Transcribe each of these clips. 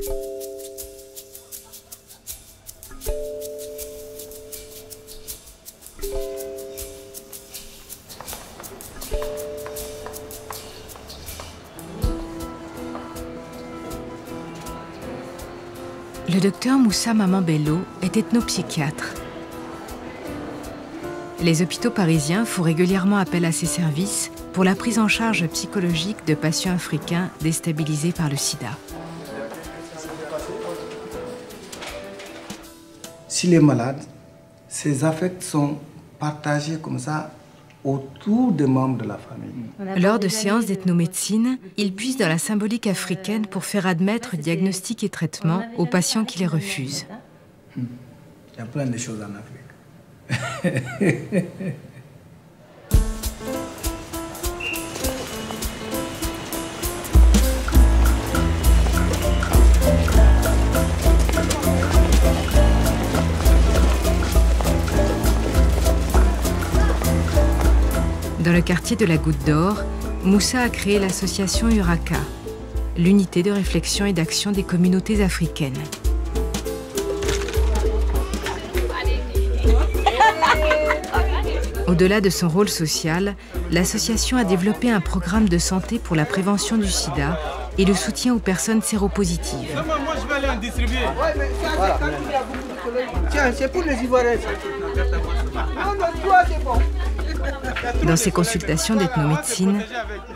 Le docteur Moussa Maman Bello est ethnopsychiatre. Les hôpitaux parisiens font régulièrement appel à ses services pour la prise en charge psychologique de patients africains déstabilisés par le sida. S'il est malade, ses affects sont partagés comme ça autour des membres de la famille. Lors de séances d'ethnomédecine, il puise dans la symbolique africaine pour faire admettre diagnostic et traitement aux patients qui les refusent. Il y a plein de choses en Afrique. Dans le quartier de la Goutte d'Or, Moussa a créé l'association Uraka, l'unité de réflexion et d'action des communautés africaines. Au-delà de son rôle social, l'association a développé un programme de santé pour la prévention du sida et le soutien aux personnes séropositives. Moi, je vais aller en distribuer. Voilà. Tiens, c'est pour les Ivoiriens. Non, toi, c'est bon. Dans ses consultations d'ethnomédecine,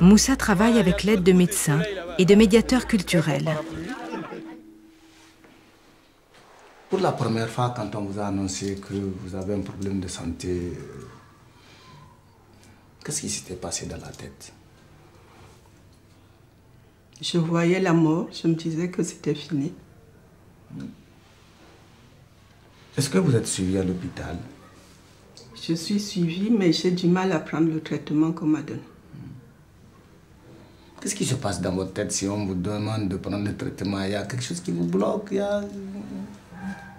Moussa travaille avec l'aide de médecins et de médiateurs culturels. Pour la première fois, quand on vous a annoncé que vous avez un problème de santé, qu'est-ce qui s'était passé dans la tête? Je voyais la mort, je me disais que c'était fini. Est-ce que vous êtes suivi à l'hôpital? Je suis suivie, mais j'ai du mal à prendre le traitement qu'on m'a donné. Qu'est-ce qui se passe dans votre tête si on vous demande de prendre le traitement? Il y a quelque chose qui vous bloque?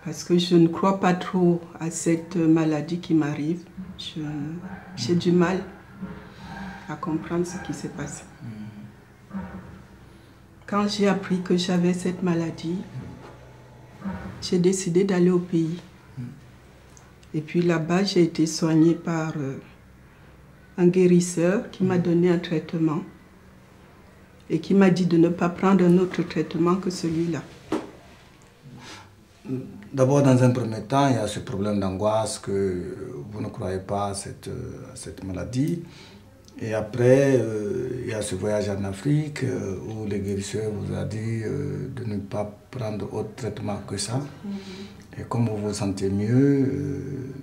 Parce que je ne crois pas trop à cette maladie qui m'arrive. J'ai du mal à comprendre ce qui s'est passé. Quand j'ai appris que j'avais cette maladie, j'ai décidé d'aller au pays. Et puis là-bas, j'ai été soignée par un guérisseur qui m'a donné un traitement et qui m'a dit de ne pas prendre un autre traitement que celui-là. D'abord, dans un premier temps, il y a ce problème d'angoisse que vous ne croyez pas à cette maladie. Et après, il y a ce voyage en Afrique où le guérisseur vous a dit de ne pas prendre autre traitement que ça. Et comme vous vous sentez mieux,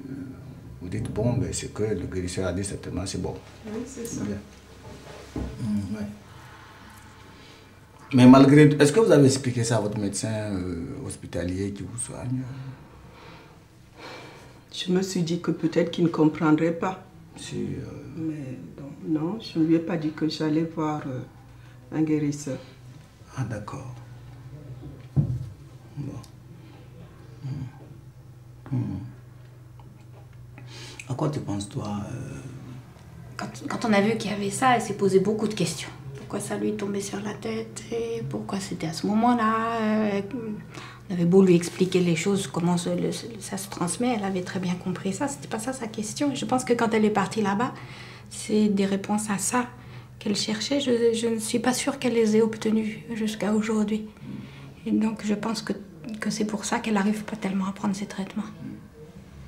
vous dites, bon, ben, c'est que le guérisseur a dit certainement, c'est bon. Oui, c'est ça. Ouais. Mais malgré tout, est-ce que vous avez expliqué ça à votre médecin hospitalier qui vous soigne? Je me suis dit que peut-être qu'il ne comprendrait pas. Si, Mais non, je ne lui ai pas dit que j'allais voir un guérisseur. Ah, d'accord. Bon. À quoi tu penses, toi Quand on a vu qu'il y avait ça, elle s'est posé beaucoup de questions. Pourquoi ça lui tombait sur la tête et pourquoi c'était à ce moment-là. On avait beau lui expliquer les choses, comment ça se transmet, elle avait très bien compris ça. C'était pas ça sa question. Je pense que quand elle est partie là-bas, c'est des réponses à ça qu'elle cherchait. Je ne suis pas sûre qu'elle les ait obtenues jusqu'à aujourd'hui. Et donc je pense que c'est pour ça qu'elle n'arrive pas tellement à prendre ses traitements.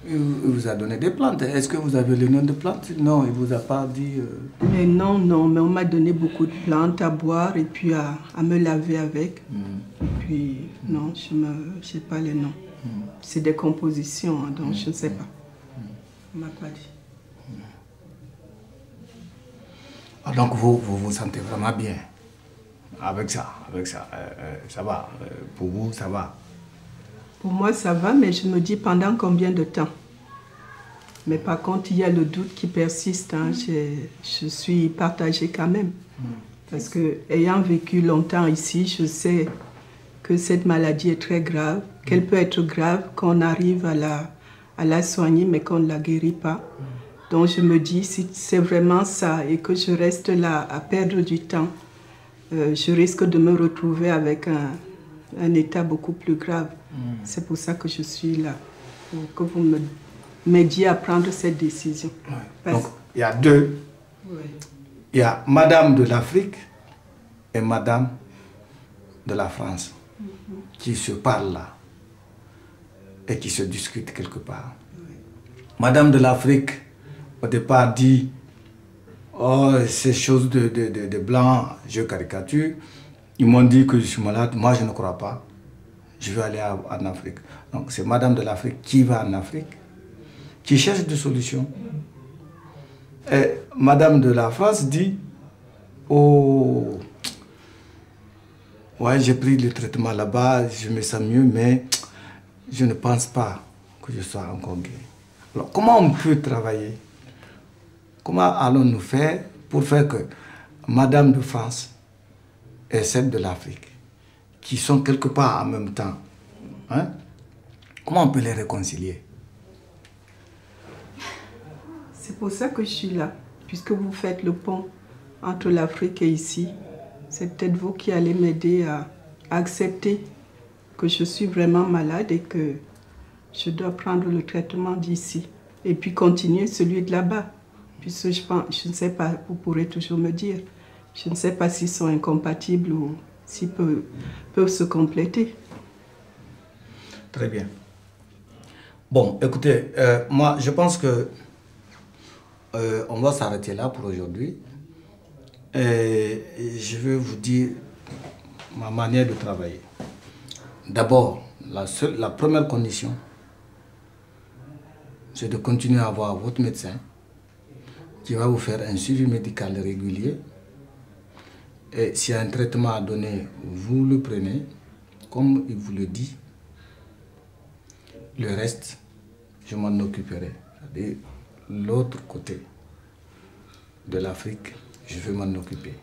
Il vous a donné des plantes. Est-ce que vous avez le nom de plantes? Non, il ne vous a pas dit... Mais non, mais on m'a donné beaucoup de plantes à boire et puis à me laver avec. Et puis, non, je n'ai pas les noms. C'est des compositions, hein, donc je ne sais pas. On ne m'a pas dit. Ah, donc vous vous sentez vraiment bien avec ça, ça va. Pour vous, ça va? Pour moi, ça va, mais je me dis pendant combien de temps? Mais par contre, il y a le doute qui persiste. Hein. Je suis partagée quand même. Parce que, ayant vécu longtemps ici, je sais que cette maladie est très grave, qu'elle peut être grave qu'on arrive à la soigner, mais qu'on ne la guérit pas. Donc je me dis, si c'est vraiment ça et que je reste là à perdre du temps, je risque de me retrouver avec un état beaucoup plus grave. C'est pour ça que je suis là, pour que vous m'aidiez à prendre cette décision. Donc, il y a deux. Il y a Madame de l'Afrique et Madame de la France qui se parlent là et qui se discutent quelque part. Madame de l'Afrique, au départ, dit « Oh, ces choses de blanc, je caricature. Ils m'ont dit que je suis malade. Moi, je ne crois pas. Je vais aller en Afrique. » Donc, c'est Madame de l'Afrique qui va en Afrique, qui cherche des solutions. Et Madame de la France dit « Oh, ouais, j'ai pris le traitement là-bas, je me sens mieux, mais je ne pense pas que je sois encore guéri. » Alors, comment on peut travailler? Comment allons-nous faire pour faire que Madame de France et celle de l'Afrique, qui sont quelque part en même temps, hein, comment on peut les réconcilier? C'est pour ça que je suis là, puisque vous faites le pont entre l'Afrique et ici. C'est peut-être vous qui allez m'aider à accepter que je suis vraiment malade et que je dois prendre le traitement d'ici. Et puis continuer celui de là-bas. Puisque je ne sais pas, vous pourrez toujours me dire, je ne sais pas s'ils sont incompatibles ou s'ils peuvent se compléter. Très bien. Bon, écoutez, moi je pense que on va s'arrêter là pour aujourd'hui. Et je vais vous dire ma manière de travailler. D'abord, la première condition, c'est de continuer à avoir votre médecin qui va vous faire un suivi médical régulier. Et s'il y a un traitement à donner, vous le prenez, comme il vous le dit. Le reste, je m'en occuperai. C'est-à-dire l'autre côté de l'Afrique, je vais m'en occuper.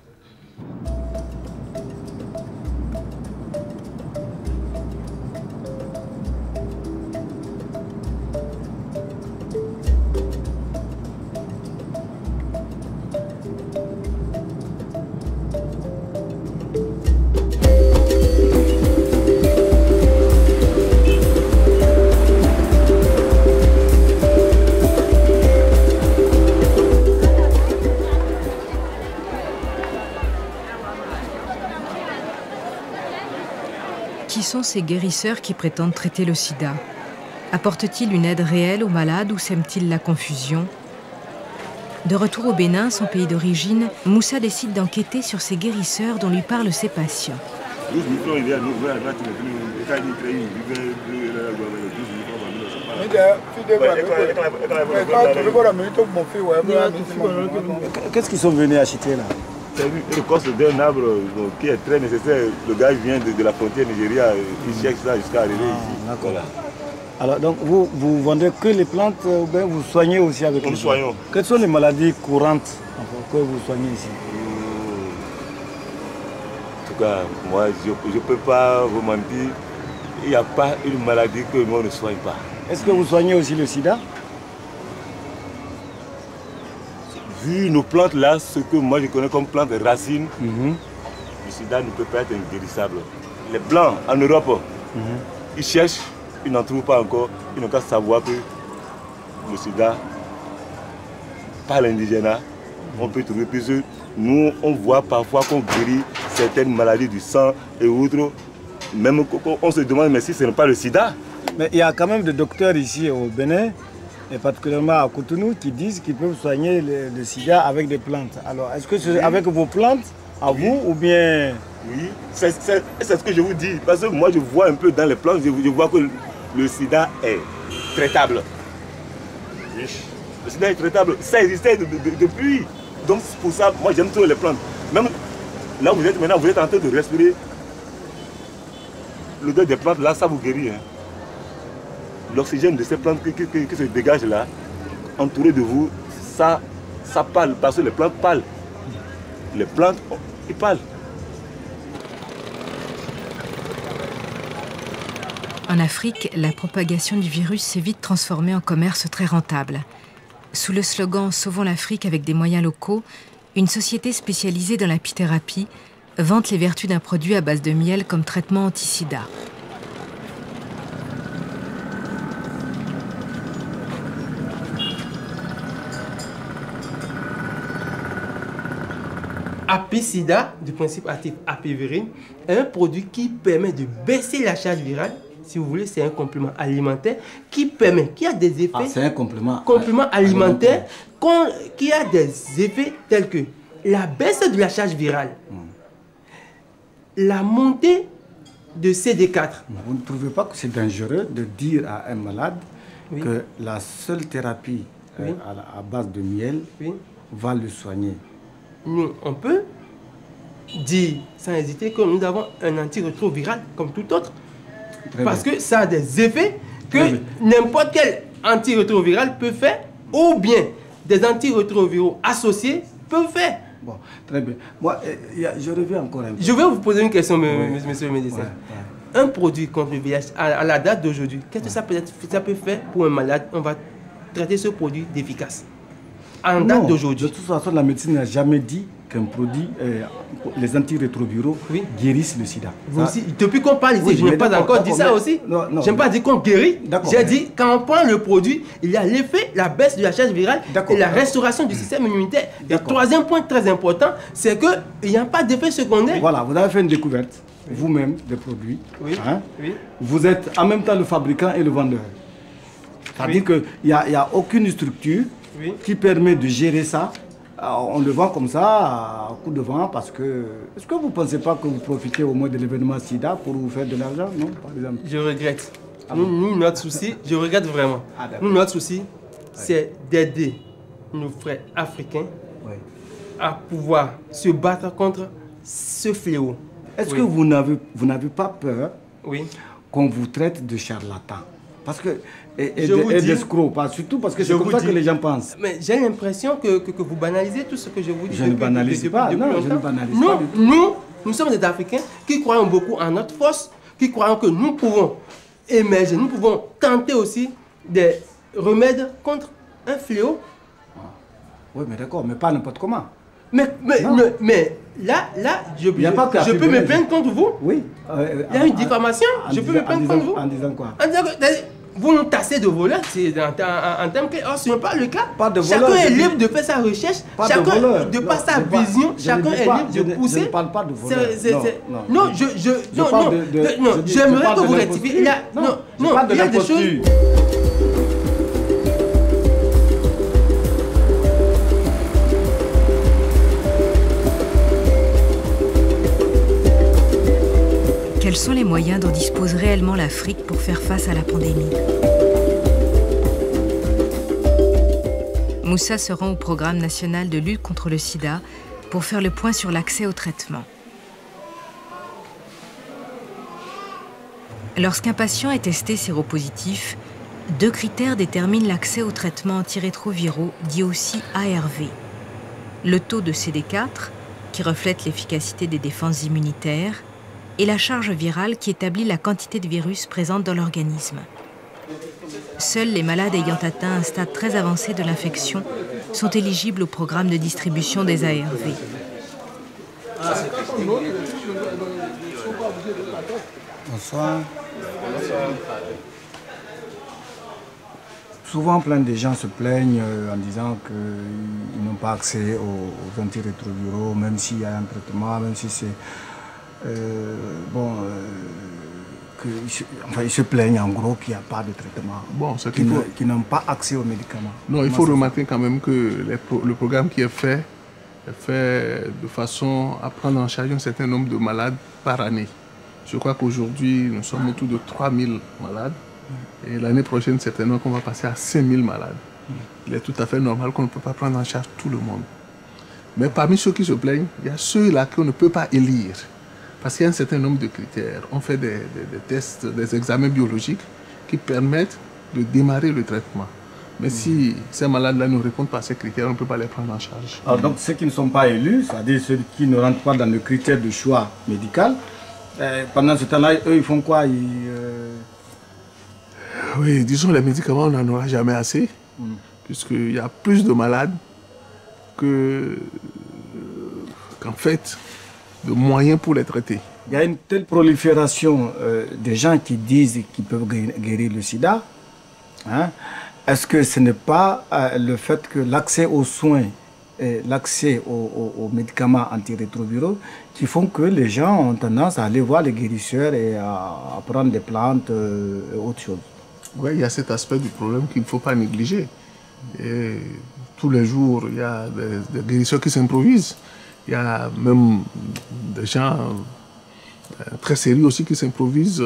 Qui sont ces guérisseurs qui prétendent traiter le sida? Apportent-ils une aide réelle aux malades ou sèment-ils la confusion? De retour au Bénin, son pays d'origine, Moussa décide d'enquêter sur ces guérisseurs dont lui parlent ses patients. Qu'est-ce qu'ils sont venus acheter là? C'est l'écorce d'un arbre qui est très nécessaire. Le gars vient de la frontière Nigeria, il cherche ça jusqu'à arriver ici. D'accord. Voilà. Alors donc vous vendez que les plantes ou bien vous soignez aussi avec les plantes? Nous soignons. Quelles sont les maladies courantes que vous soignez ici? En tout cas, moi je ne peux pas vous mentir, il n'y a pas une maladie que moi ne soigne pas. Est-ce que vous soignez aussi le sida? Vu nos plantes là, ce que moi je connais comme plantes racines, le sida ne peut pas être inguérissable. Les blancs en Europe, ils cherchent, ils n'en trouvent pas encore, ils n'ont qu'à savoir que le sida, par l'indigénat, on peut trouver plus. Nous, on voit parfois qu'on guérit certaines maladies du sang et autres, même on se demande mais si ce n'est pas le sida. Mais il y a quand même des docteurs ici au Bénin, et particulièrement à Cotonou, qui disent qu'ils peuvent soigner le sida avec des plantes. Alors, est-ce que c'est avec vos plantes, à vous, ou bien... Oui, c'est ce que je vous dis. Parce que moi, je vois un peu dans les plantes, je vois que le sida est traitable. Oui. Le sida est traitable. Ça existait depuis. Donc, c'est pour ça, moi, j'aime trop les plantes. Même là où vous êtes maintenant, vous êtes en train de respirer. L'odeur des plantes, là, ça vous guérit. Hein. L'oxygène de ces plantes qui se dégagent là, entouré de vous, ça parle, parce que les plantes parlent. Les plantes, ils parlent. En Afrique, la propagation du virus s'est vite transformée en commerce très rentable. Sous le slogan « Sauvons l'Afrique avec des moyens locaux », une société spécialisée dans l'apithérapie vante les vertus d'un produit à base de miel comme traitement anti-sida. Apicida, du principe actif apivérine, est un produit qui permet de baisser la charge virale. Si vous voulez, c'est un complément alimentaire qui a des effets. Ah, c'est un complément alimentaire qui a des effets tels que la baisse de la charge virale, la montée de CD4. Vous ne trouvez pas que c'est dangereux de dire à un malade que la seule thérapie à base de miel va le soigner? Nous, on peut dire sans hésiter que nous avons un antirétroviral comme tout autre. Parce que ça a des effets que n'importe quel antirétroviral peut faire, ou bien des antirétroviraux associés peuvent faire. Bon, très bien. Moi, je reviens encore un peu. Je vais vous poser une question, monsieur le médecin. Un produit contre le VIH, à la date d'aujourd'hui, qu'est-ce que ça peut faire pour un malade? On va traiter ce produit d'efficace. En date d'aujourd'hui. De toute façon, la médecine n'a jamais dit qu'un produit, les antirétroviraux guérissent le sida. Depuis qu'on parle ici, je n'ai pas encore dit ça aussi. Je n'ai pas dit qu'on guérit. J'ai dit quand on prend le produit, il y a l'effet, la baisse de la charge virale et la restauration du système immunitaire. Et le troisième point très important, c'est qu'il n'y a pas d'effet secondaire. Voilà, vous avez fait une découverte, vous-même, des produits. Vous êtes en même temps le fabricant et le vendeur. C'est-à-dire qu'il n'y a aucune structure qui permet de gérer ça. On le vend comme ça, à coup de vent, parce que... Est-ce que vous ne pensez pas que vous profitez au moins de l'événement SIDA pour vous faire de l'argent, non, par exemple? Je regrette. Nous, notre souci, je regrette vraiment. Notre souci, c'est d'aider nos frères africains à pouvoir se battre contre ce fléau. Est-ce que vous n'avez pas peur qu'on vous traite de charlatan? Parce que... Et d'escrocs, surtout parce que c'est comme ça que les gens pensent. Mais j'ai l'impression que vous banalisez tout ce que je vous dis. Je ne banalise pas, je ne banalise pas. Nous sommes des Africains qui croyons beaucoup en notre force, qui croyons que nous pouvons émerger, nous pouvons tenter aussi des remèdes contre un fléau. Oui, mais d'accord, mais pas n'importe comment. Mais là, je peux me plaindre contre vous. Oui. Il y a une diffamation, je peux me plaindre contre vous. En disant quoi? Vous nous tassez de voleurs, c'est en termes que ce n'est pas le cas. Pas de voleur, chacun est libre de faire sa recherche, chacun de par sa vision, chacun est libre de pousser. Je ne parle pas de voleur. Non, j'aimerais que vous rectifiez. Il y a des choses. Quels sont les moyens dont dispose réellement l'Afrique pour faire face à la pandémie? Moussa se rend au programme national de lutte contre le sida pour faire le point sur l'accès au traitement. Lorsqu'un patient est testé séropositif, 2 critères déterminent l'accès au traitement antirétroviraux, dit aussi ARV. Le taux de CD4, qui reflète l'efficacité des défenses immunitaires, et la charge virale qui établit la quantité de virus présente dans l'organisme. Seuls les malades ayant atteint un stade très avancé de l'infection sont éligibles au programme de distribution des ARV. Bonsoir. Souvent, plein de gens se plaignent en disant qu'ils n'ont pas accès aux antirétroviraux, même s'il y a un traitement, même si c'est... ils se plaignent en gros qu'il n'y a pas de traitement, qu'ils n'ont pas accès aux médicaments. Non, il faut remarquer quand même que le programme qui est fait de façon à prendre en charge un certain nombre de malades par année. Je crois qu'aujourd'hui, nous sommes autour de 3000 malades et l'année prochaine, certainement qu'on va passer à 5000 malades. Il est tout à fait normal qu'on ne peut pas prendre en charge tout le monde. Mais parmi ceux qui se plaignent, il y a ceux-là qu'on ne peut pas élire. Parce qu'il y a un certain nombre de critères. On fait des tests, des examens biologiques qui permettent de démarrer le traitement. Mais si ces malades-là ne répondent pas à ces critères, on ne peut pas les prendre en charge. Alors donc ceux qui ne sont pas élus, c'est-à-dire ceux qui ne rentrent pas dans le critère de choix médical, pendant ce temps-là, eux, ils font quoi? Oui, disons les médicaments, on n'en aura jamais assez. Puisqu'il y a plus de malades qu'en fait, moyens pour les traiter. Il y a une telle prolifération des gens qui disent qu'ils peuvent guérir le sida. Hein? Est-ce que ce n'est pas le fait que l'accès aux soins et l'accès aux médicaments antirétroviraux qui font que les gens ont tendance à aller voir les guérisseurs et à prendre des plantes et autre chose? Oui, il y a cet aspect du problème qu'il ne faut pas négliger. Et tous les jours, il y a des guérisseurs qui s'improvisent. Il y a même des gens très sérieux aussi qui s'improvisent,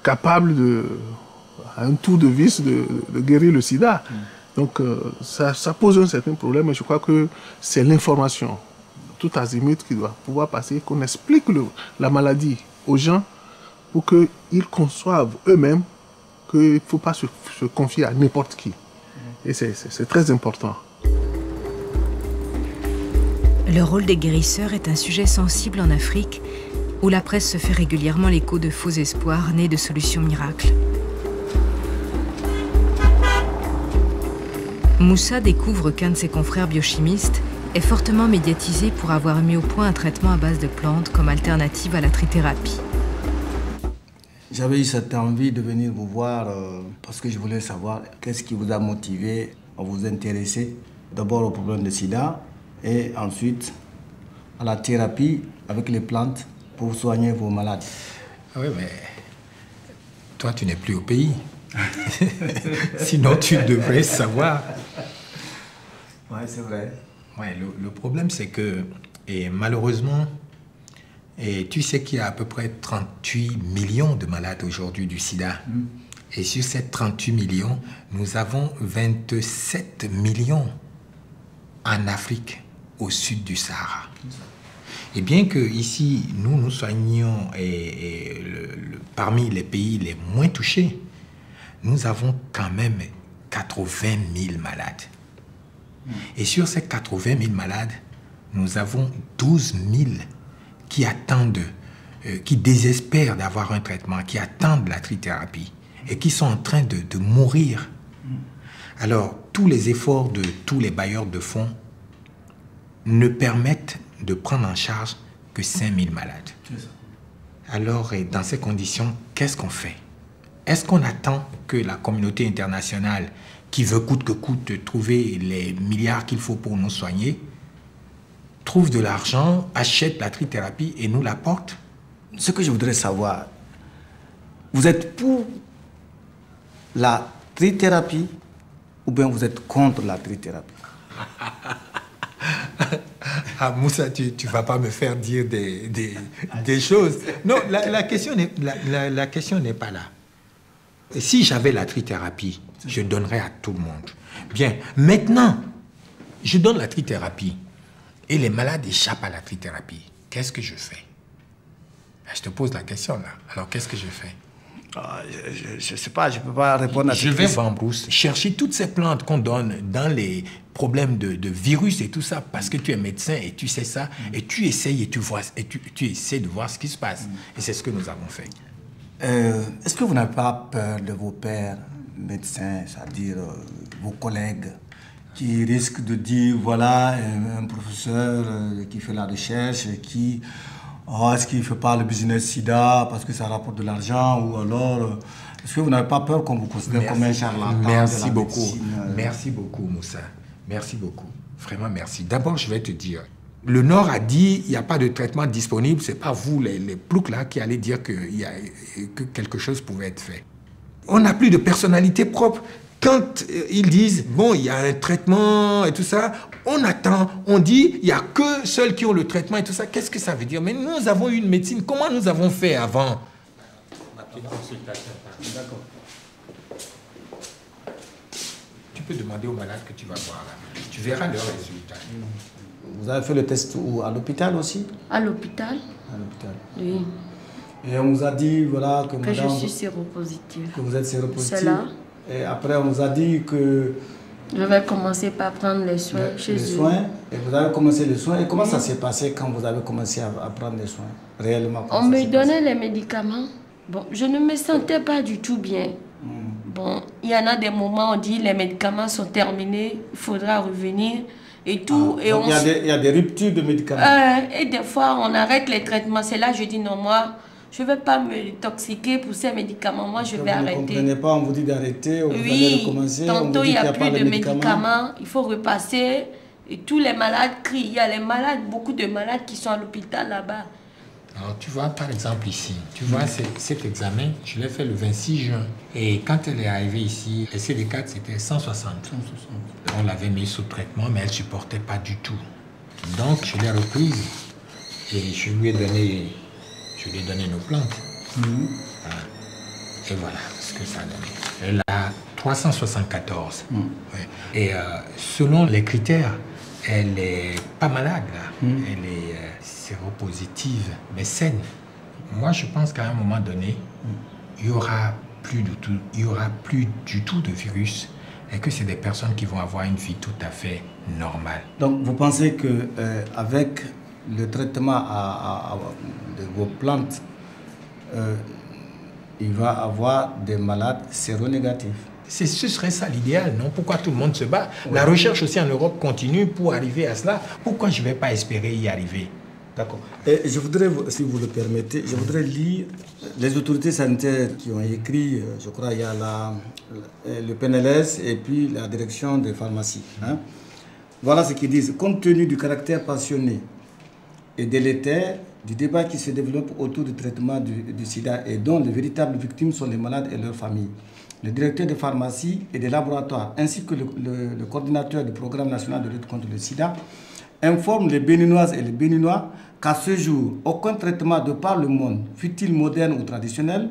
capables à un tour de vis de guérir le sida. Donc ça pose un certain problème et je crois que c'est l'information, tout azimut, qui doit pouvoir passer, qu'on explique la maladie aux gens pour qu'ils conçoivent eux-mêmes qu'il ne faut pas se confier à n'importe qui. Et c'est très important. Le rôle des guérisseurs est un sujet sensible en Afrique, où la presse se fait régulièrement l'écho de faux espoirs nés de solutions miracles. Moussa découvre qu'un de ses confrères biochimistes est fortement médiatisé pour avoir mis au point un traitement à base de plantes comme alternative à la trithérapie. J'avais eu cette envie de venir vous voir parce que je voulais savoir qu'est-ce qui vous a motivé à vous intéresser d'abord au problème de sida et ensuite à la thérapie avec les plantes pour soigner vos malades. Oui, mais toi, tu n'es plus au pays. Sinon, tu devrais savoir. Oui, c'est vrai. Ouais, le problème, c'est que, et malheureusement, et tu sais qu'il y a à peu près 38 millions de malades aujourd'hui du sida. Et sur ces 38 millions, nous avons 27 millions en Afrique, au sud du Sahara. Et bien que ici, nous soignons parmi les pays les moins touchés, nous avons quand même 80 000 malades. Et sur ces 80 000 malades, nous avons 12 000 qui attendent, qui désespèrent d'avoir un traitement, qui attendent la trithérapie et qui sont en train de mourir. Alors, tous les efforts de tous les bailleurs de fonds ne permettent de prendre en charge que 5 000 malades. Alors, dans ces conditions, qu'est-ce qu'on fait? Est-ce qu'on attend que la communauté internationale, qui veut coûte que coûte trouver les milliards qu'il faut pour nous soigner, trouve de l'argent, achète la trithérapie et nous l'apporte? Ce que je voudrais savoir, vous êtes pour la trithérapie ou bien vous êtes contre la trithérapie? Ah, Moussa, tu ne vas pas me faire dire des choses. Non, la question n'est pas là. Si j'avais la trithérapie, je donnerais à tout le monde. Bien, maintenant, je donne la trithérapie et les malades échappent à la trithérapie. Qu'est-ce que je fais? Je te pose la question là. Alors, qu'est-ce que je fais? Je ne sais pas, je ne peux pas répondre à ça. Je vais en brousse chercher toutes ces plantes qu'on donne dans les problèmes de virus et tout ça, parce que tu es médecin et tu sais ça, et tu essayes et tu vois, et tu essaies de voir ce qui se passe. Et c'est ce que nous avons fait. Est-ce que vous n'avez pas peur de vos pairs médecins, c'est-à-dire vos collègues, qui risquent de dire, voilà, un professeur qui fait la recherche, qui... Oh, est-ce qu'il ne fait pas le business sida parce que ça rapporte de l'argent, ou alors est-ce que vous n'avez pas peur qu'on vous considère comme un charlatan? Merci beaucoup. Merci beaucoup, Moussa. Merci beaucoup. Vraiment merci. D'abord, je vais te dire, le Nord a dit il n'y a pas de traitement disponible. Ce n'est pas vous, les ploucs là, qui allez dire que quelque chose pouvait être fait. On n'a plus de personnalité propre. Quand ils disent, bon, il y a un traitement et tout ça, on attend, on dit, il n'y a que ceux qui ont le traitement et tout ça. Qu'est-ce que ça veut dire? Mais nous avons eu une médecine. Comment nous avons fait avant? D'accord. Tu peux demander aux malades que tu vas voir là. Tu verras leurs résultats. Vous avez fait le test où? À l'hôpital aussi? À l'hôpital. À l'hôpital. Oui. Et on vous a dit, voilà, que madame, je suis séropositive. Que vous êtes séropositive. C'est là. Et après, on vous a dit que... Je vais commencer par prendre les soins chez eux. Et vous avez commencé les soins. Et comment ça s'est passé quand vous avez commencé à prendre les soins? Réellement, on me donnait les médicaments. Bon, je ne me sentais pas du tout bien. Bon, il y en a des moments où on dit les médicaments sont terminés, il faudra revenir. et tout. Et donc il y a des ruptures de médicaments. Et des fois, on arrête les traitements. C'est là que je dis non, moi, je ne vais pas me toxiquer pour ces médicaments. Moi, je vais arrêter. Vous ne comprenez pas, on vous dit d'arrêter, vous allez recommencer. Tantôt, il n'y a plus de médicaments, il faut repasser. Et tous les malades crient. Il y a les malades, beaucoup de malades qui sont à l'hôpital là-bas. Alors, tu vois, par exemple, ici, tu vois, cet examen, je l'ai fait le 26 juin. Et quand elle est arrivée ici, le CD4, c'était 160. On l'avait mis sous traitement, mais elle ne supportait pas du tout. Donc, je l'ai reprise et je lui ai donné nos plantes. Voilà. Et voilà ce que ça a donné. Elle a 374. Ouais. Et selon les critères, elle n'est pas malade, là. Elle est séropositive, mais saine. Moi, je pense qu'à un moment donné, il n'y aura plus du tout de virus et que c'est des personnes qui vont avoir une vie tout à fait normale. Donc, vous pensez que avec le traitement de vos plantes, il va avoir des malades séronégatifs? Ce serait ça l'idéal, non? Pourquoi tout le monde se bat? La recherche aussi en Europe continue pour arriver à cela. Pourquoi je ne vais pas espérer y arriver? D'accord. Et je voudrais, si vous le permettez, je voudrais lire les autorités sanitaires qui ont écrit, je crois, il y a le PNLS et puis la direction des pharmacies. Hein. Voilà ce qu'ils disent. Compte tenu du caractère passionné et délétère du débat qui se développe autour du traitement du sida et dont les véritables victimes sont les malades et leurs familles, le directeur des pharmacies et des laboratoires, ainsi que le coordinateur du programme national de lutte contre le sida, informe les Béninoises et les Béninois qu'à ce jour, aucun traitement de par le monde, fût-il moderne ou traditionnel,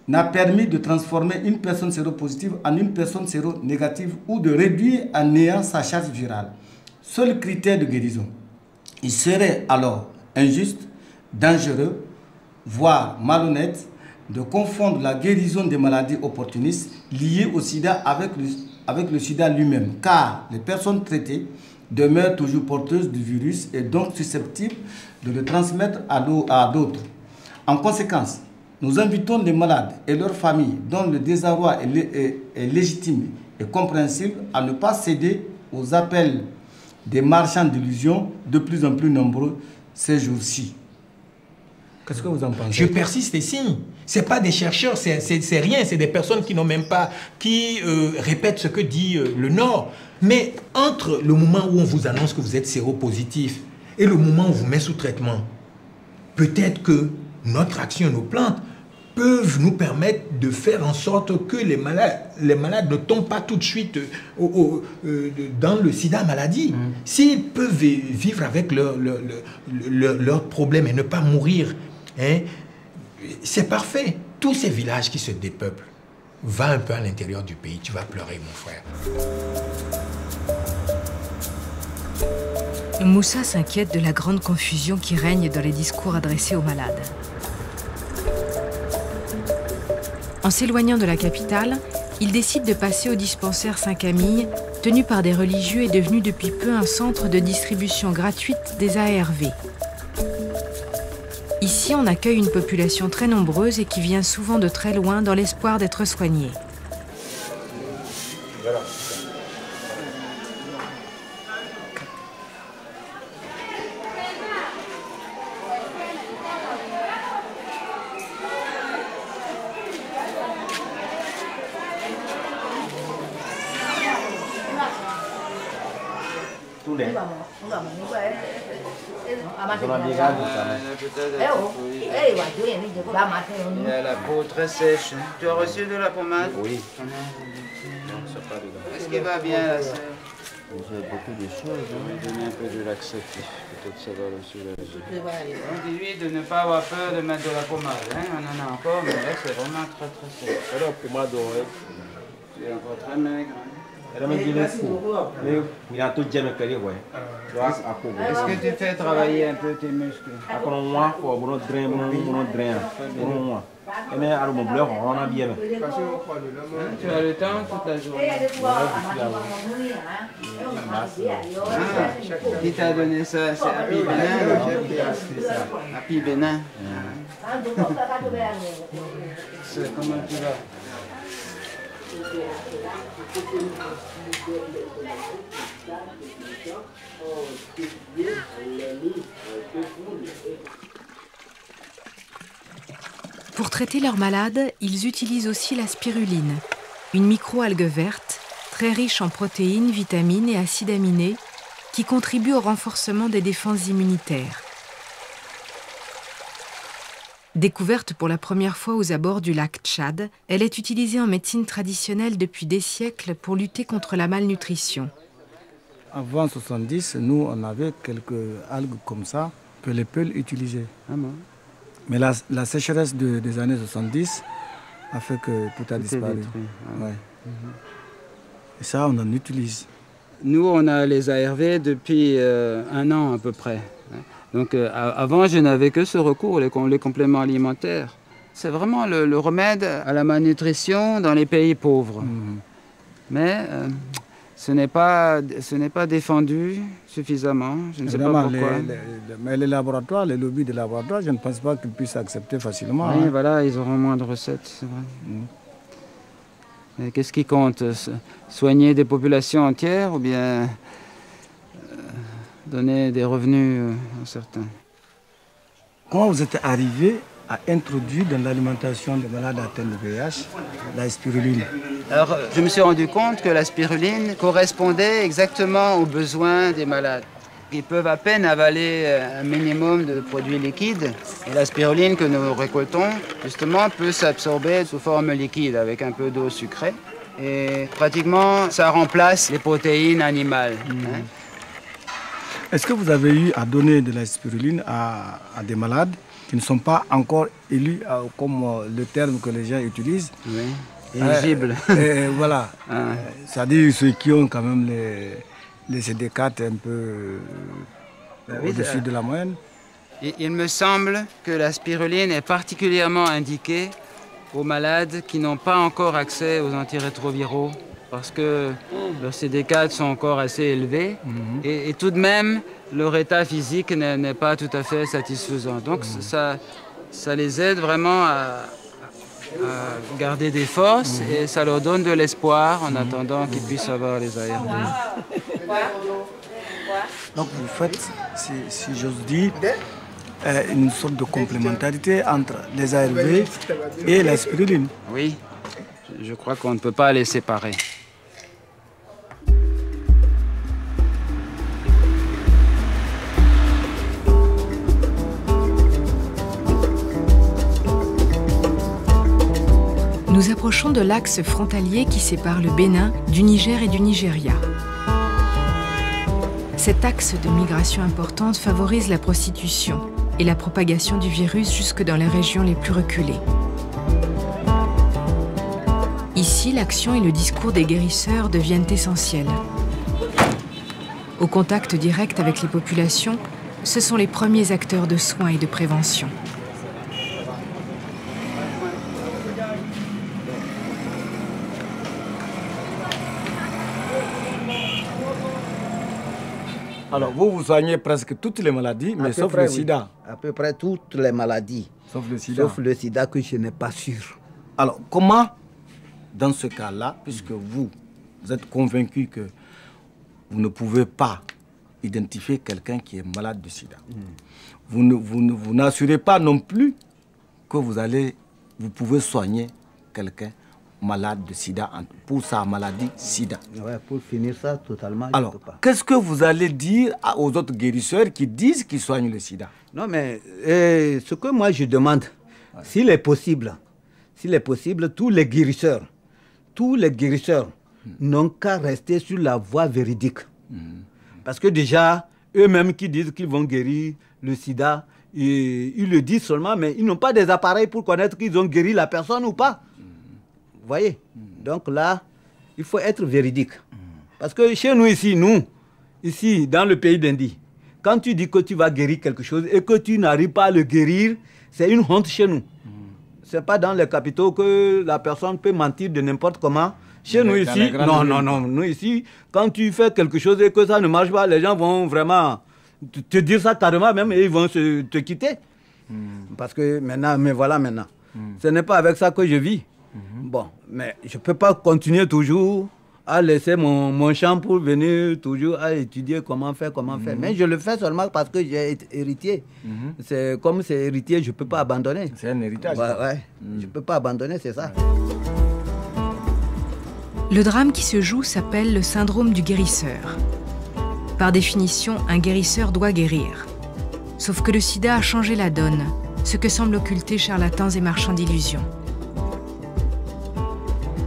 n'a permis de transformer une personne séropositive en une personne séronégative ou de réduire à néant sa charge virale. Seul critère de guérison. Il serait alors injuste, dangereux, voire malhonnête, de confondre la guérison des maladies opportunistes liées au sida avec le sida lui-même, car les personnes traitées demeurent toujours porteuses du virus et donc susceptibles de le transmettre à d'autres. En conséquence, nous invitons les malades et leurs familles, dont le désarroi est légitime et compréhensible, à ne pas céder aux appels des marchands d'illusions de plus en plus nombreux ces jours-ci. Qu'est-ce que vous en pensez? Je persiste et signe. Ce n'est pas des chercheurs, c'est rien, c'est des personnes qui n'ont même pas, qui répètent ce que dit le Nord. Mais entre le moment où on vous annonce que vous êtes séropositif et le moment où on vous met sous traitement, peut-être que notre action, nos plantes, peuvent nous permettre de faire en sorte que les malades ne tombent pas tout de suite dans le sida maladie. S'ils peuvent vivre avec leurs problèmes et ne pas mourir, hein, c'est parfait. Tous ces villages qui se dépeuplent, va un peu à l'intérieur du pays, tu vas pleurer, mon frère. Moussa s'inquiète de la grande confusion qui règne dans les discours adressés aux malades. En s'éloignant de la capitale, il décide de passer au dispensaire Saint-Camille, tenu par des religieux et devenu depuis peu un centre de distribution gratuite des ARV. Ici, on accueille une population très nombreuse et qui vient souvent de très loin dans l'espoir d'être soignée. Voilà. La peau très sèche. Tu as reçu de la pommade? Oui. Est-ce qu'il va bien, la sœur? J'ai beaucoup de choses. Je vais donner un peu de laxatif. Peut-être ça va le soulager. On dit lui de ne pas avoir peur de mettre de la pommade. Hein? On en a encore, mais là c'est vraiment très très sèche. Alors, pommade, tu es encore très maigre. Hein? Est-ce que tu fais travailler un peu tes muscles? Tu as le temps toute la journée. Qui t'a donné ça? C'est Happy Bénin? Happy Bénin. Comment tu vas? Pour traiter leurs malades, ils utilisent aussi la spiruline, une microalgue verte, très riche en protéines, vitamines et acides aminés, qui contribue au renforcement des défenses immunitaires. Découverte pour la première fois aux abords du lac Tchad, elle est utilisée en médecine traditionnelle depuis des siècles pour lutter contre la malnutrition. Avant 70, nous, on avait quelques algues comme ça que les Peuls utilisaient. Ah bon? Mais la sécheresse des années 70 a fait que tout a disparu. Ouais. Et ça, on en utilise. Nous, on a les ARV depuis 1 an à peu près. Donc avant, je n'avais que ce recours, les compléments alimentaires. C'est vraiment le remède à la malnutrition dans les pays pauvres. Mais ce n'est pas défendu suffisamment. Je ne sais pas pourquoi. Mais les laboratoires, les lobbies des laboratoires, je ne pense pas qu'ils puissent accepter facilement. Oui, voilà, ils auront moins de recettes, c'est vrai. Qu'est-ce qui compte? Soigner des populations entières ou bien donner des revenus à certains? Comment vous êtes arrivé à introduire dans l'alimentation des malades atteints de VIH la spiruline? Alors, je me suis rendu compte que la spiruline correspondait exactement aux besoins des malades. Ils peuvent à peine avaler un minimum de produits liquides. Et la spiruline que nous récoltons, justement, peut s'absorber sous forme liquide avec un peu d'eau sucrée. Et pratiquement, ça remplace les protéines animales. Est-ce que vous avez eu à donner de la spiruline à des malades qui ne sont pas encore élus, comme le terme que les gens utilisent? Oui, éligibles. Voilà. C'est-à-dire ceux qui ont quand même les CD4 un peu au-dessus de la moyenne. Il me semble que la spiruline est particulièrement indiquée aux malades qui n'ont pas encore accès aux antirétroviraux parce que leurs CD4 sont encore assez élevés et tout de même leur état physique n'est pas tout à fait satisfaisant. Donc ça les aide vraiment à garder des forces et ça leur donne de l'espoir en attendant qu'ils puissent avoir les ARV. Donc vous faites, si j'ose dire, une sorte de complémentarité entre les ARV et la spiruline. Oui, je crois qu'on ne peut pas les séparer. Nous approchons de l'axe frontalier qui sépare le Bénin du Niger et du Nigeria. Cet axe de migration importante favorise la prostitution et la propagation du virus jusque dans les régions les plus reculées. Ici, l'action et le discours des guérisseurs deviennent essentiels. Au contact direct avec les populations, ce sont les premiers acteurs de soins et de prévention. Alors, vous soignez presque toutes les maladies, mais sauf le sida. À peu près toutes les maladies. Sauf le sida. Sauf le sida que je n'ai pas sûr. Alors, comment, dans ce cas-là, puisque vous êtes convaincu que vous ne pouvez pas identifier quelqu'un qui est malade du sida, vous n'assurez pas non plus que vous pouvez soigner quelqu'un malade de sida pour sa maladie sida. Ouais, pour finir ça totalement. Alors, qu'est-ce que vous allez dire aux autres guérisseurs qui disent qu'ils soignent le sida? Non, mais ce que moi je demande, s'il est possible, tous les guérisseurs n'ont qu'à rester sur la voie véridique. Parce que déjà, eux-mêmes qui disent qu'ils vont guérir le sida, ils le disent seulement, mais ils n'ont pas des appareils pour connaître qu'ils ont guéri la personne ou pas. Vous voyez? Donc là, il faut être véridique. Parce que chez nous, ici, dans le pays d'Indie, quand tu dis que tu vas guérir quelque chose et que tu n'arrives pas à le guérir, c'est une honte chez nous. Ce n'est pas dans les capitaux que la personne peut mentir de n'importe comment. Chez nous ici, non. Nous ici, quand tu fais quelque chose et que ça ne marche pas, les gens vont vraiment te dire ça carrément même et ils vont te quitter. Parce que maintenant, ce n'est pas avec ça que je vis. Bon, mais je ne peux pas continuer toujours à laisser mon champ pour venir toujours à étudier comment faire. Mais je le fais seulement parce que j'ai été héritier. C'est comme c'est héritier, je ne peux pas abandonner. C'est un héritage. Je ne peux pas abandonner, c'est ça. Le drame qui se joue s'appelle le syndrome du guérisseur. Par définition, un guérisseur doit guérir. Sauf que le sida a changé la donne, ce que semblent occulter charlatans et marchands d'illusions.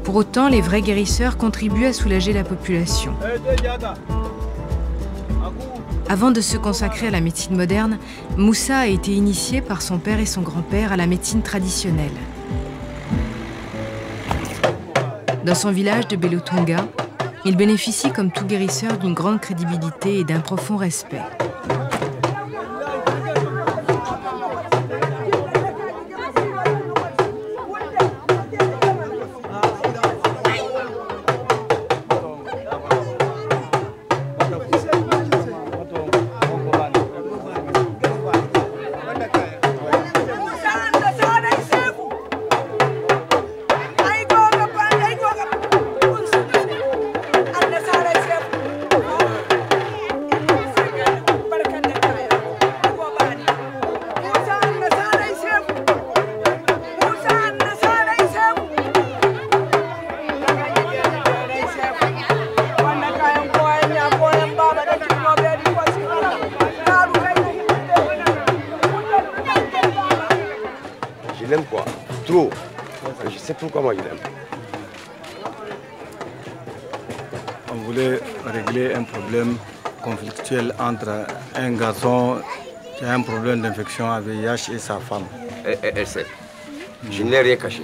Pour autant, les vrais guérisseurs contribuent à soulager la population. Avant de se consacrer à la médecine moderne, Moussa a été initié par son père et son grand-père à la médecine traditionnelle. Dans son village de Belotonga, il bénéficie comme tout guérisseur d'une grande crédibilité et d'un profond respect. Je l'aime quoi? Trop. Je sais pourquoi moi je l'aime. On voulait régler un problème conflictuel entre un garçon qui a un problème d'infection à VIH et sa femme. Elle sait. Je ne l'ai rien caché.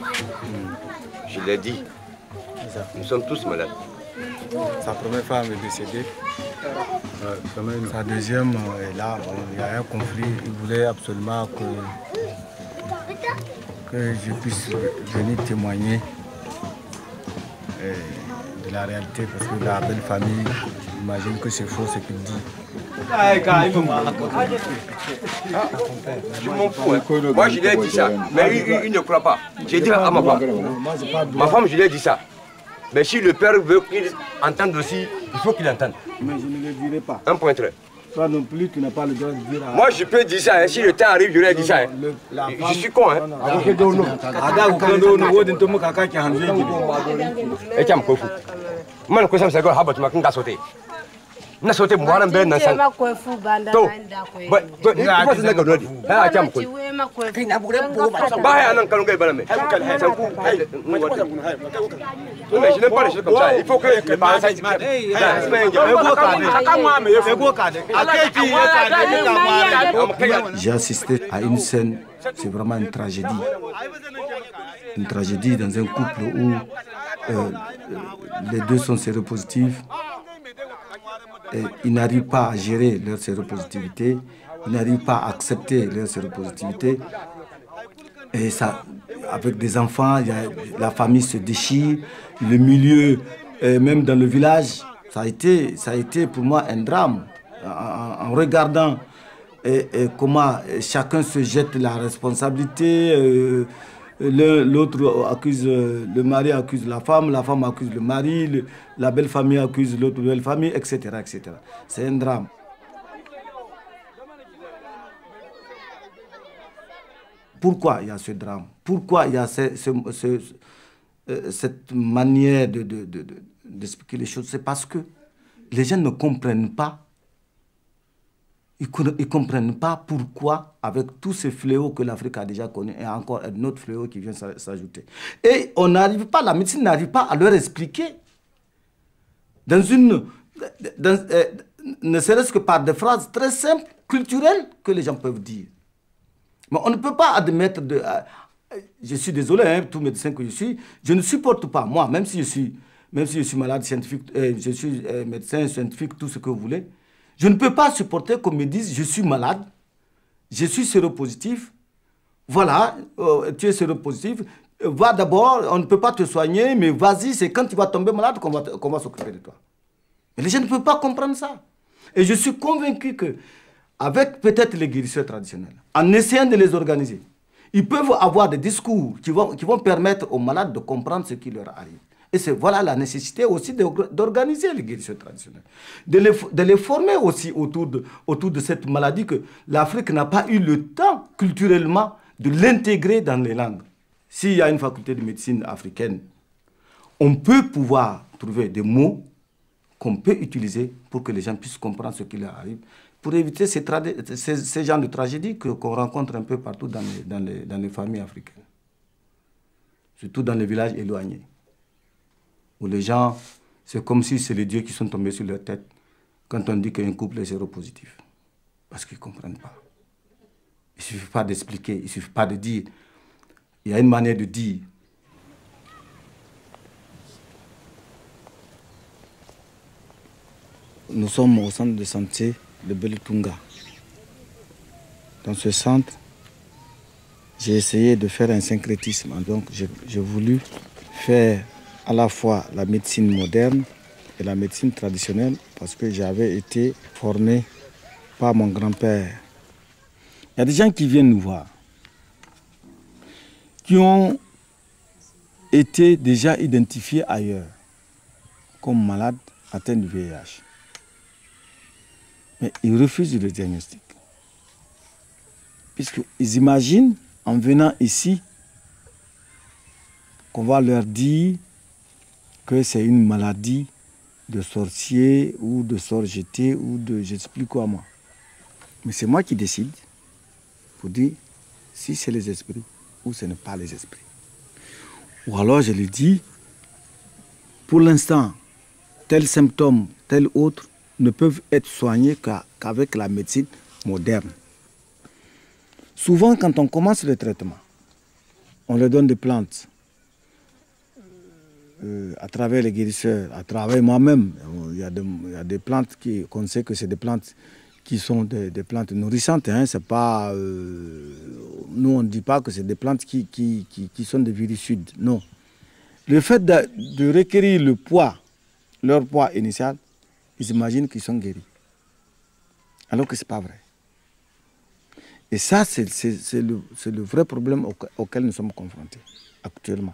Je l'ai dit. Nous sommes tous malades. Sa première femme est décédée. Sa deuxième est là. Il y a un conflit. Il voulait absolument que je puisse venir témoigner de la réalité. Parce que la belle famille, j'imagine que c'est faux ce qu'il dit. Je m'en fous. Moi, je lui ai dit ça. Mais il ne croit pas. J'ai dit à ma femme. Ma femme, je lui ai dit ça. Mais si le père veut qu'il entende aussi, il faut qu'il entende. Mais je ne le dirai pas. Un point très. Toi non plus, tu n'as pas le droit de dire à... Moi, je peux dire ça. Hein. Si le temps arrive, je lui ai dit ça. Hein. Je suis con. Hein. Et tu as me moi, je sais que je vais sauter. Na sauté moi on ben na san to ba su daga dodi ha a mu kai na bure ba ya nan kalon kai bala me san ku mais je n'aime pas les choses comme ça il faut que les parents s'aient J'ai assisté à une scène, c'est vraiment une tragédie. Une tragédie dans un couple où les deux sont séropositifs. Et ils n'arrivent pas à gérer leur séropositivité, ils n'arrivent pas à accepter leur séropositivité. Et ça, avec des enfants, la famille se déchire, le milieu, même dans le village, ça a été pour moi un drame. En regardant comment chacun se jette la responsabilité, l'autre accuse, le mari accuse la femme accuse le mari, la belle famille accuse l'autre belle famille, etc. etc. C'est un drame. Pourquoi il y a ce drame? Pourquoi il y a cette manière d'expliquer les choses? C'est parce que les gens ne comprennent pas. Ils ne comprennent pas pourquoi, avec tous ces fléaux que l'Afrique a déjà connus, et encore un autre fléau qui vient s'ajouter. Et on n'arrive pas, la médecine n'arrive pas à leur expliquer, ne serait-ce que par des phrases très simples, culturelles, que les gens peuvent dire. Mais on ne peut pas admettre de... je suis désolé, hein, tout médecin que je suis, je ne supporte pas, moi, même si je suis malade scientifique, je suis médecin scientifique, tout ce que vous voulez, je ne peux pas supporter qu'on me dise je suis malade, je suis séropositif, voilà, tu es séropositif, va d'abord, on ne peut pas te soigner, mais vas-y, c'est quand tu vas tomber malade qu'on va s'occuper de toi. Mais les gens ne peuvent pas comprendre ça. Et je suis convaincu que, avec peut-être les guérisseurs traditionnels, en essayant de les organiser, Ils peuvent avoir des discours qui vont permettre aux malades de comprendre ce qui leur arrive. Et c'est voilà la nécessité aussi d'organiser les guérisseurs traditionnels. De les former aussi autour de cette maladie que l'Afrique n'a pas eu le temps culturellement de l'intégrer dans les langues. S'il y a une faculté de médecine africaine, on peut pouvoir trouver des mots qu'on peut utiliser pour que les gens puissent comprendre ce qui leur arrive, pour éviter ces genres de tragédies qu'on rencontre un peu partout dans les familles africaines. Surtout dans les villages éloignés, où les gens, c'est comme si c'est les dieux qui sont tombés sur leur tête quand on dit qu'un couple est séropositif. Parce qu'ils ne comprennent pas. Il ne suffit pas d'expliquer, il ne suffit pas de dire. Il y a une manière de dire. Nous sommes au centre de santé de Belitunga. Dans ce centre, j'ai essayé de faire un syncrétisme. Donc, j'ai voulu faire à la fois la médecine moderne et la médecine traditionnelle parce que j'avais été formé par mon grand-père. Il y a des gens qui viennent nous voir, qui ont été déjà identifiés ailleurs comme malades atteints du VIH. Mais ils refusent le diagnostic. Puisqu'ils imaginent, en venant ici, qu'on va leur dire que c'est une maladie de sorcier ou de sort jeté ou de je ne sais plus quoi moi. Mais c'est moi qui décide pour dire si c'est les esprits ou ce n'est pas les esprits. Ou alors je lui dis, pour l'instant, tel symptôme, tel autre, ne peuvent être soignés qu'avec la médecine moderne. Souvent, quand on commence le traitement, on leur donne des plantes. À travers les guérisseurs, à travers moi-même, il y a des plantes qu'on sait que c'est des plantes qui sont des plantes nourrissantes. Hein. C'est pas, nous, on ne dit pas que c'est des plantes qui sont des viricides. Non. Le fait de requérir leur poids initial, ils imaginent qu'ils sont guéris. Alors que ce n'est pas vrai. Et ça, c'est le vrai problème auquel nous sommes confrontés actuellement.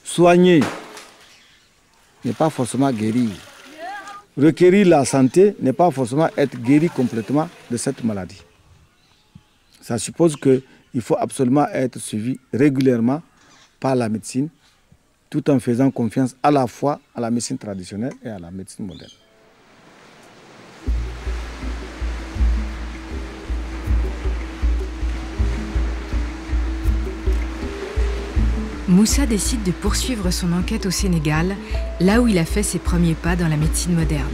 Soigner n'est pas forcément guérir. Requérir la santé n'est pas forcément être guéri complètement de cette maladie. Ça suppose qu'il faut absolument être suivi régulièrement par la médecine, tout en faisant confiance à la fois à la médecine traditionnelle et à la médecine moderne. Moussa décide de poursuivre son enquête au Sénégal, là où il a fait ses premiers pas dans la médecine moderne.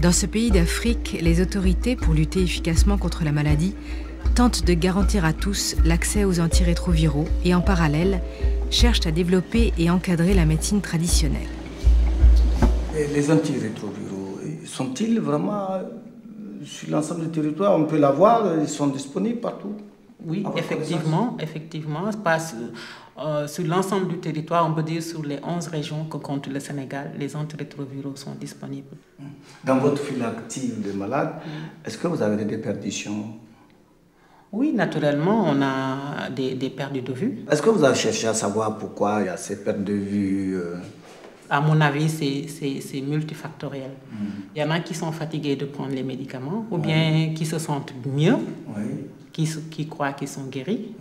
Dans ce pays d'Afrique, les autorités, pour lutter efficacement contre la maladie, tentent de garantir à tous l'accès aux antirétroviraux et en parallèle cherchent à développer et encadrer la médecine traditionnelle. Et les antirétroviraux, sont-ils vraiment sur l'ensemble du territoire? On peut l'avoir, ils sont disponibles partout? Oui, effectivement, sur l'ensemble du territoire, on peut dire sur les 11 régions que compte le Sénégal, les antirétroviraux sont disponibles. Dans votre file active de malades, est-ce que vous avez des déperditions? Oui, naturellement, on a des pertes de vue. Est-ce que vous avez cherché à savoir pourquoi il y a ces pertes de vue? À mon avis, c'est multifactoriel. Il y en a qui sont fatigués de prendre les médicaments, ou bien qui se sentent mieux, qui croient qu'ils sont guéris,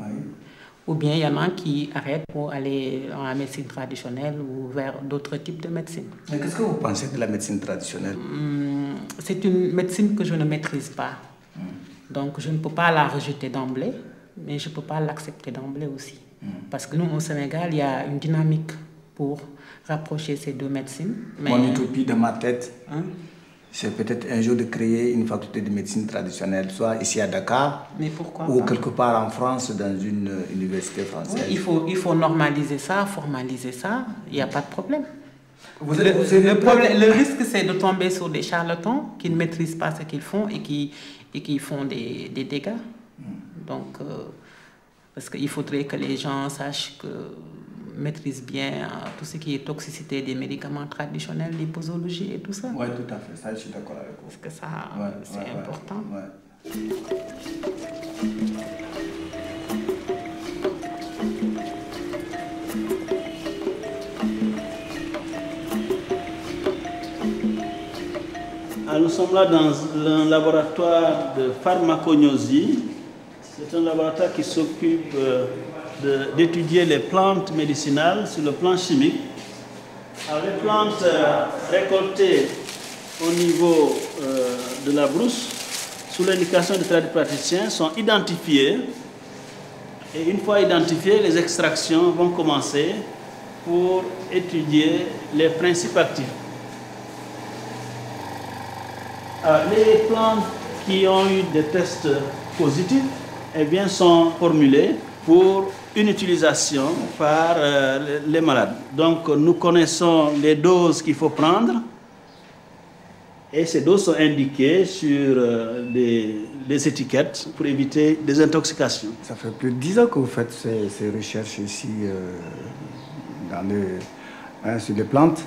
ou bien il y en a qui arrêtent pour aller dans la médecine traditionnelle ou vers d'autres types de médecine. Mais qu'est-ce que vous pensez de la médecine traditionnelle? C'est une médecine que je ne maîtrise pas. Donc je ne peux pas la rejeter d'emblée, mais je ne peux pas l'accepter d'emblée aussi. Parce que nous, au Sénégal, il y a une dynamique pour rapprocher ces deux médecines. Mon utopie dans ma tête, c'est peut-être un jour de créer une faculté de médecine traditionnelle, soit ici à Dakar, ou quelque part en France, dans une université française. Oui, il faut normaliser ça, formaliser ça, il n'y a pas de problème. Le risque, c'est de tomber sur des charlatans qui ne maîtrisent pas ce qu'ils font et qui font des dégâts. Donc, parce qu'il faudrait que les gens sachent maîtrisent bien tout ce qui est toxicité des médicaments traditionnels, les posologies et tout ça. Oui, tout à fait. Ça, je suis d'accord avec vous. Parce que ça, c'est important. Nous sommes là dans un laboratoire de pharmacognosie. C'est un laboratoire qui s'occupe d'étudier les plantes médicinales sur le plan chimique. Alors, les plantes récoltées au niveau de la brousse, sous l'indication du tradipraticien, sont identifiées. Et une fois identifiées, les extractions vont commencer pour étudier les principes actifs. Les plantes qui ont eu des tests positifs sont formulées pour une utilisation par les malades. Donc nous connaissons les doses qu'il faut prendre et ces doses sont indiquées sur des étiquettes pour éviter des intoxications. Ça fait plus de 10 ans que vous faites ces recherches ici sur les plantes.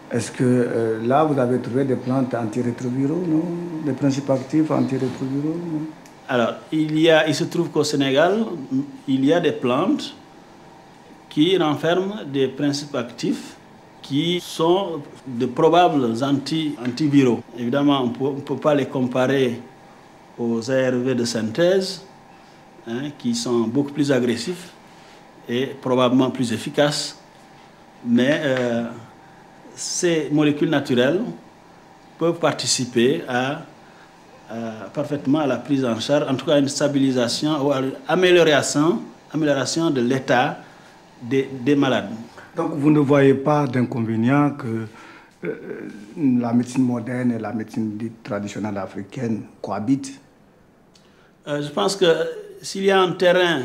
Est-ce que là, vous avez trouvé des plantes antirétroviraux, non? Des principes actifs antirétroviraux, non? Alors, il se trouve qu'au Sénégal, il y a des plantes qui renferment des principes actifs qui sont de probables antiviraux. Évidemment, on ne peut pas les comparer aux ARV de synthèse, qui sont beaucoup plus agressifs et probablement plus efficaces. Mais ces molécules naturelles peuvent participer parfaitement à la prise en charge, en tout cas à une stabilisation ou à l'amélioration de l'état des malades. Donc vous ne voyez pas d'inconvénient que la médecine moderne et la médecine dite traditionnelle africaine cohabitent? Je pense que s'il y a un terrain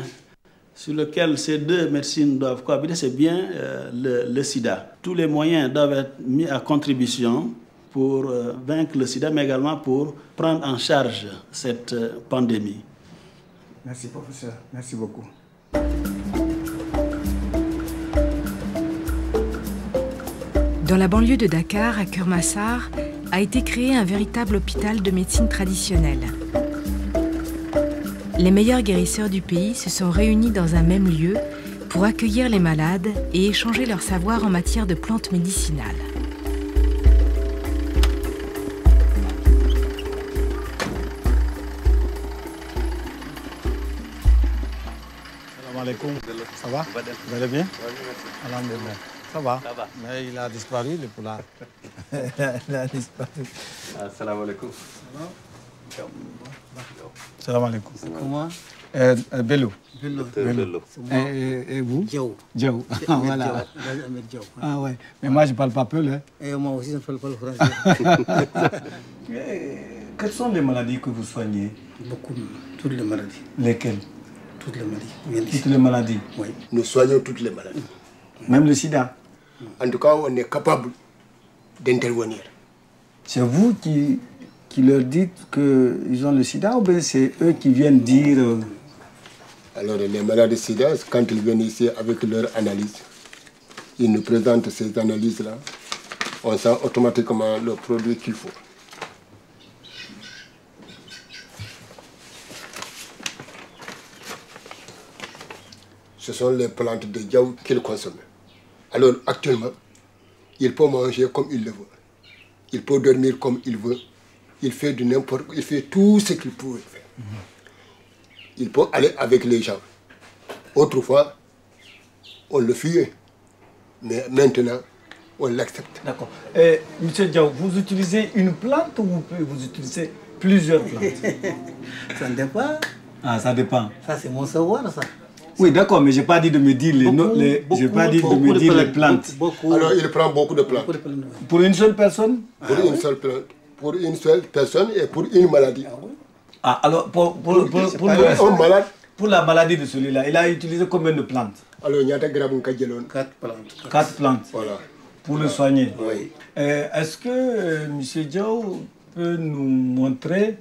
sur lequel ces deux médecines doivent cohabiter, c'est bien le sida. Tous les moyens doivent être mis à contribution pour vaincre le sida, mais également pour prendre en charge cette pandémie. Merci, professeur. Merci beaucoup. Dans la banlieue de Dakar, à Keur-Massar, a été créé un véritable hôpital de médecine traditionnelle. Les meilleurs guérisseurs du pays se sont réunis dans un même lieu pour accueillir les malades et échanger leur savoir en matière de plantes médicinales. Salam alaikum. Ça va? Vous allez bien? Alhamdulillah. Ça va? Mais il a disparu, le poulard. Il a disparu. Salam alaikum. Salam alaikum. Comment? Bello. Bello. Et vous? Diaw. Diaw. Voilà. Ah ouais. Mais moi, je ne parle pas peu, là. Et moi aussi, je ne parle pas le français. Quelles sont les maladies que vous soignez? Beaucoup. Toutes les maladies. Lesquelles? Toutes les maladies. Toutes les maladies? Oui. Nous soignons toutes les maladies. Même le sida? En tout cas, on est capable d'intervenir. C'est vous qui leur dites qu'ils ont le sida ou bien c'est eux qui viennent dire... Alors les malades de sida, quand ils viennent ici avec leur analyse, ils nous présentent ces analyses-là, on sent automatiquement le produit qu'il faut. Ce sont les plantes de Diaw qu'ils consomment. Alors actuellement, il peut manger comme il le veut. Il peut dormir comme il veut. Il fait tout ce qu'il pouvait faire. Il peut aller avec les gens. Autrefois, on le fuyait. Mais maintenant, on l'accepte. D'accord. Monsieur Diaw, vous utilisez une plante ou vous utilisez plusieurs plantes? Ça dépend. Ah, ça dépend. Ça, c'est mon savoir, ça. Oui, d'accord, mais je n'ai pas dit de me dire les plantes. Alors, il prend beaucoup de plantes. Pour une seule personne? Pour une seule plante. Pour une seule personne et pour une maladie. Ah, alors, pour la maladie de celui-là, il a utilisé combien de plantes? Alors, il y a 4 plantes. 4 plantes? Voilà. Pour le soigner? Oui. Est-ce que M. Diaw peut nous montrer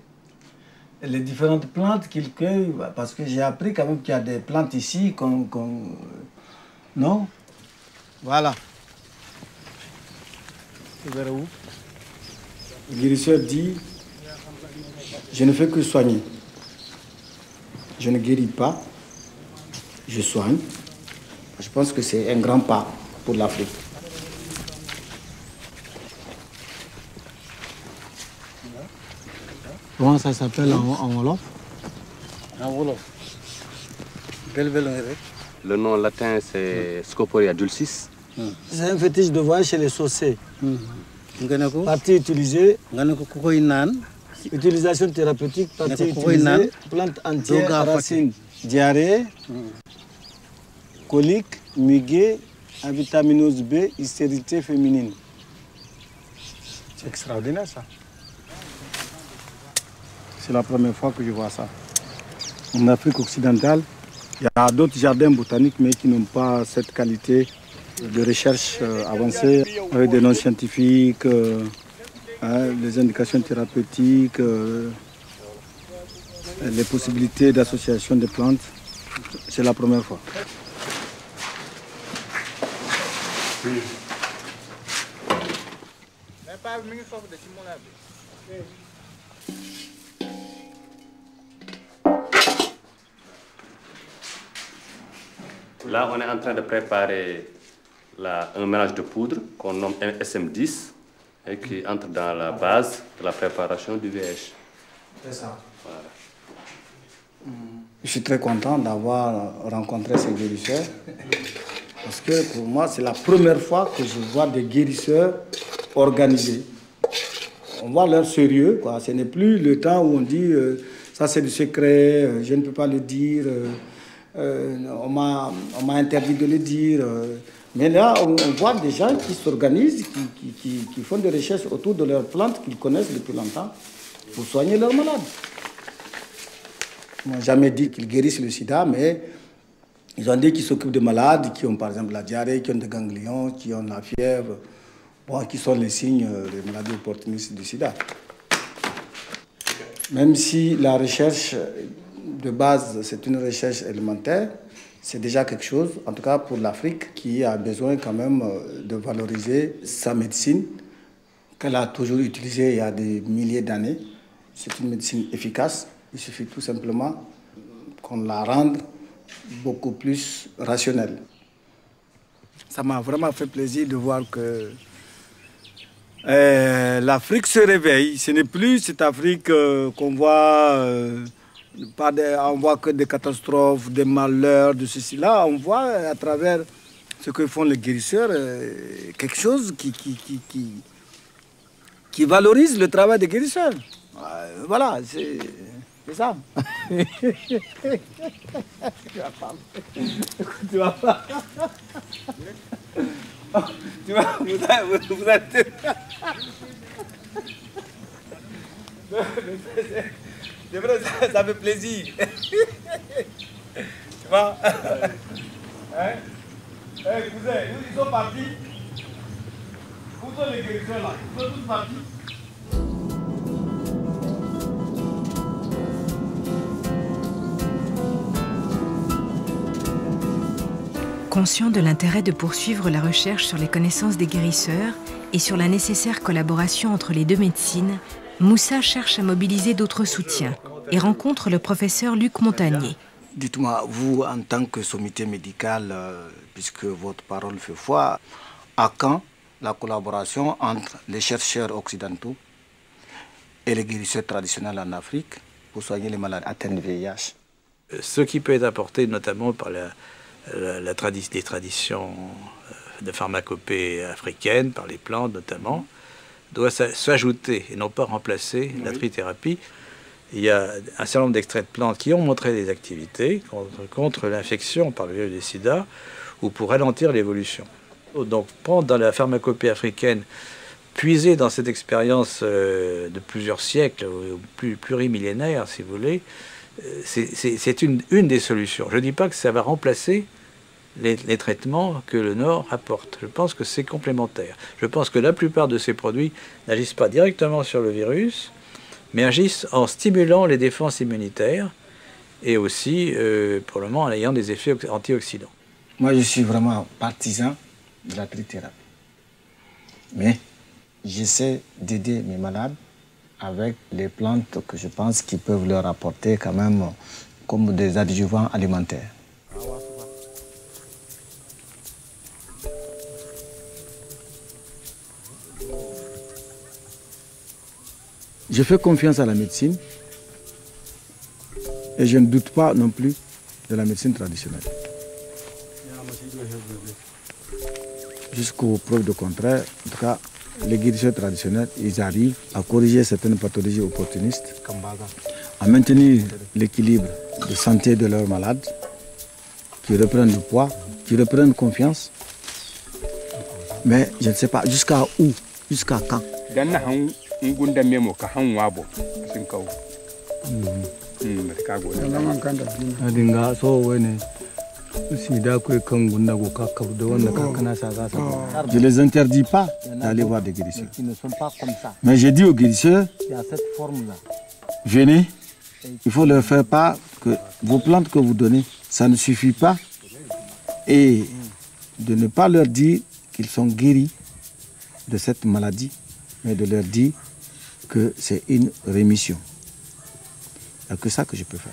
les différentes plantes qu'il cueille, parce que j'ai appris quand même qu'il y a des plantes ici non? Voilà. Vers où? Le guérisseur dit, je ne fais que soigner. Je ne guéris pas, je soigne. Je pense que c'est un grand pas pour l'Afrique. Comment ça s'appelle en Wolof? En Wolof. Le nom latin, c'est Scoporia dulcis. C'est un fétiche de voyage chez les saucés. Partie utilisée, utilisation thérapeutique, partie utilisée, plante entière, racine, diarrhée, colique, muguet, avitaminose B, hystérité féminine. C'est extraordinaire ça. C'est la première fois que je vois ça. En Afrique occidentale, il y a d'autres jardins botaniques, mais qui n'ont pas cette qualité de recherche avancée, avec des noms scientifiques, les indications thérapeutiques, les possibilités d'association des plantes. C'est la première fois. Là, on est en train de préparer un mélange de poudre qu'on nomme SM10 et qui entre dans la base de la préparation du VH. C'est ça. Voilà. Je suis très content d'avoir rencontré ces guérisseurs parce que pour moi, c'est la première fois que je vois des guérisseurs organisés. On voit leur sérieux, quoi. Ce n'est plus le temps où on dit ça c'est du secret, je ne peux pas le dire. On m'a interdit de le dire. Mais là, on voit des gens qui s'organisent, qui font des recherches autour de leurs plantes qu'ils connaissent depuis longtemps pour soigner leurs malades. Ils n'ont jamais dit qu'ils guérissent le sida, mais ils ont dit qu'ils s'occupent de malades qui ont par exemple la diarrhée, qui ont des ganglions, qui ont la fièvre, bon, qui sont les signes des maladies opportunistes du sida. Même si la recherche de base, c'est une recherche élémentaire, c'est déjà quelque chose, en tout cas pour l'Afrique, qui a besoin quand même de valoriser sa médecine, qu'elle a toujours utilisée il y a des milliers d'années. C'est une médecine efficace, il suffit tout simplement qu'on la rende beaucoup plus rationnelle. Ça m'a vraiment fait plaisir de voir que l'Afrique se réveille. Ce n'est plus cette Afrique qu'on voit... on voit que des catastrophes, des malheurs, de ceci. Là, on voit à travers ce que font les guérisseurs quelque chose qui valorise le travail des guérisseurs. Voilà, c'est ça. Tu vas pas. Tu vas, vous êtes... C'est vrai, ça fait plaisir. Tu vois? Hein? Hey, cousin, ils sont partis. Où sont les guérisseurs là? Ils sont tous partis. Conscient de l'intérêt de poursuivre la recherche sur les connaissances des guérisseurs et sur la nécessaire collaboration entre les deux médecines, Moussa cherche à mobiliser d'autres soutiens et rencontre le professeur Luc Montagnier. Dites-moi, vous, en tant que sommité médicale, puisque votre parole fait foi, à quand la collaboration entre les chercheurs occidentaux et les guérisseurs traditionnels en Afrique pour soigner les malades atteints de VIH? Ce qui peut être apporté notamment par les traditions de pharmacopée africaine, par les plantes notamment, doit s'ajouter et non pas remplacer la trithérapie. Il y a un certain nombre d'extraits de plantes qui ont montré des activités contre l'infection par le virus du sida ou pour ralentir l'évolution. Donc prendre dans la pharmacopée africaine, puiser dans cette expérience de plusieurs siècles, plurimillénaire si vous voulez, c'est une des solutions. Je ne dis pas que ça va remplacer les traitements que le Nord apporte. Je pense que c'est complémentaire. Je pense que la plupart de ces produits n'agissent pas directement sur le virus, mais agissent en stimulant les défenses immunitaires et aussi, pour le moment, en ayant des effets antioxydants. Moi, je suis vraiment partisan de la trithérapie. Mais j'essaie d'aider mes malades avec les plantes que je pense qu'ils peuvent leur apporter quand même comme des adjuvants alimentaires. Je fais confiance à la médecine et je ne doute pas non plus de la médecine traditionnelle. Jusqu'aux preuves du contraire, en tout cas, les guérisseurs traditionnels, ils arrivent à corriger certaines pathologies opportunistes, à maintenir l'équilibre de santé de leurs malades, qui reprennent du poids, qui reprennent confiance. Mais je ne sais pas jusqu'à où, jusqu'à quand. Je ne les interdis pas d'aller voir des guérisseurs. Mais j'ai dit aux guérisseurs, venez, il faut leur faire part que vos plantes que vous donnez, ça ne suffit pas. Et de ne pas leur dire qu'ils sont guéris de cette maladie, mais de leur dire que c'est une rémission. Il n'y a que ça que je peux faire.